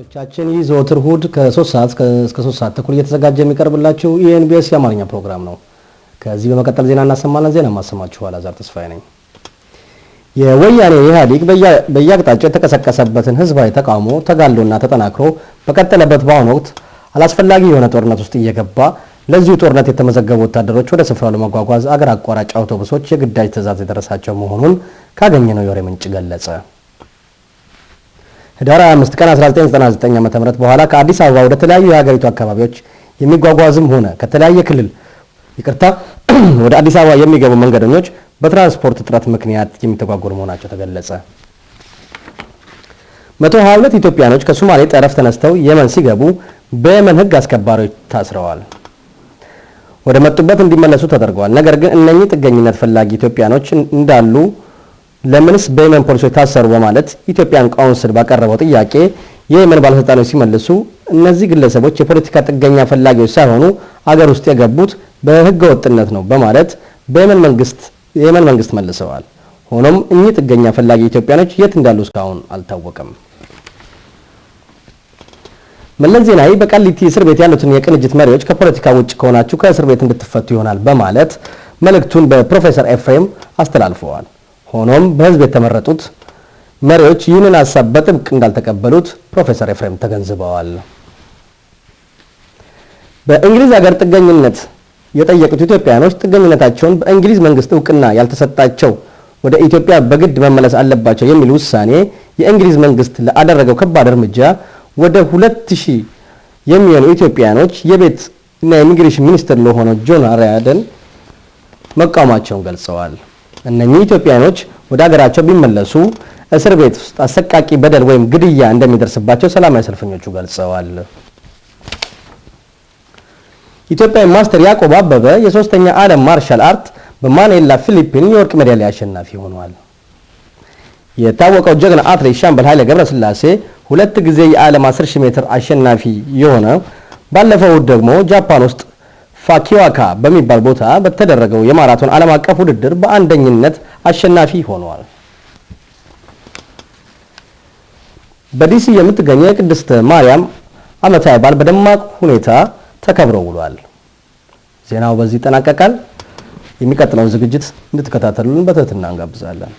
ተመልካቾቻችን ይህ ዘወትር እሁድ ከ3 ሰዓት እስከ 3 ሰዓት ተኩል እየተዘጋጀ የሚቀርብላችሁ የኤንቢኤስ የአማርኛ ፕሮግራም ነው። ከዚህ በመቀጠል ዜና እናሰማለን። ዜና ማሰማችሁ አላዛር ተስፋዬ ነኝ። የወያኔ ኢህአዴግ በየአቅጣጫው የተቀሰቀሰበትን ህዝባዊ ተቃውሞ ተጋልጦና ተጠናክሮ በቀጠለበት በአሁኑ ወቅት አላስፈላጊ የሆነ ጦርነት ውስጥ እየገባ ለዚሁ ጦርነት የተመዘገቡ ወታደሮች ወደ ስፍራው ለመጓጓዝ አገር አቋራጭ አውቶቡሶች የግዳጅ ትዕዛዝ የደረሳቸው መሆኑን ካገኘነው የወሬ ምንጭ ገለጸ። ህዳር 25 ቀን 1999 ዓ.ም በኋላ ከአዲስ አበባ ወደ ተለያዩ የሀገሪቱ አካባቢዎች የሚጓጓዝም ሆነ ከተለያየ ክልል ወደ አዲስ አበባ የሚገቡ መንገደኞች በትራንስፖርት እጥረት ምክንያት የሚተጓጎሉ መሆናቸው ተገለጸ። 122 ኢትዮጵያኖች ከሶማሌ ጠረፍ ተነስተው የመን ሲገቡ በየመን ህግ አስከባሪዎች ታስረዋል። ወደ መጡበት እንዲመለሱ ተደርገዋል። ነገር ግን እነኚህ ጥገኝነት ፈላጊ ኢትዮጵያኖች እንዳሉ ለምንስ በየመን ፖሊሶች ታሰሩ በማለት ኢትዮጵያን ካውንስል ባቀረበው ጥያቄ የየመን ባለስልጣኖች ሲመልሱ እነዚህ ግለሰቦች የፖለቲካ ጥገኛ ፈላጊዎች ሳይሆኑ አገር ውስጥ የገቡት በህገ ወጥነት ነው በማለት የየመን መንግስት መልሰዋል። ሆኖም እኚህ ጥገኛ ፈላጊ ኢትዮጵያኖች የት እንዳሉ እስካሁን አልታወቀም። መለስ ዜናዊ በቃሊቲ እስር ቤት ያሉትን የቅንጅት መሪዎች ከፖለቲካ ውጭ ከሆናችሁ ከእስር ቤት እንድትፈቱ ይሆናል በማለት መልእክቱን በፕሮፌሰር ኤፍሬም አስተላልፈዋል። ሆኖም በህዝብ የተመረጡት መሪዎች ይህንን ሐሳብ በጥብቅ እንዳልተቀበሉት ፕሮፌሰር ኤፍሬም ተገንዝበዋል። በእንግሊዝ ሀገር ጥገኝነት የጠየቁት ኢትዮጵያኖች ጥገኝነታቸውን በእንግሊዝ መንግስት እውቅና ያልተሰጣቸው ወደ ኢትዮጵያ በግድ መመለስ አለባቸው የሚል ውሳኔ የእንግሊዝ መንግስት ለአደረገው ከባድ እርምጃ ወደ 2000 የሚሆኑ ኢትዮጵያኖች የቤት እና የኢሚግሬሽን ሚኒስትር ለሆነው ጆን አሪያደን መቃወማቸውን ገልጸዋል። እነኚህ ኢትዮጵያኖች ወደ ሀገራቸው ቢመለሱ እስር ቤት ውስጥ አሰቃቂ በደል ወይም ግድያ እንደሚደርስባቸው ሰላማዊ ሰልፈኞቹ ገልጸዋል። ኢትዮጵያዊ ማስተር ያዕቆብ አበበ የሶስተኛ ዓለም ማርሻል አርት በማኔላ ፊሊፒን የወርቅ ሜዳሊያ አሸናፊ ሆኗል። የታወቀው ጀግና አትሌት ሻምበል ኃይለ ገብረስላሴ 2 ጊዜ የዓለም 10000 ሜትር አሸናፊ የሆነ ባለፈው ደግሞ ጃፓን ውስጥ ፋኪዋካ በሚባል ቦታ በተደረገው የማራቶን ዓለም አቀፍ ውድድር በአንደኝነት አሸናፊ ሆኗል። በዲሲ የምትገኘው የቅድስት ማርያም ዓመታዊ በዓል በደማቅ ሁኔታ ተከብሮ ውሏል። ዜናው በዚህ ይጠናቀቃል። የሚቀጥለውን ዝግጅት እንድትከታተሉልን በትህትና እንጋብዛለን።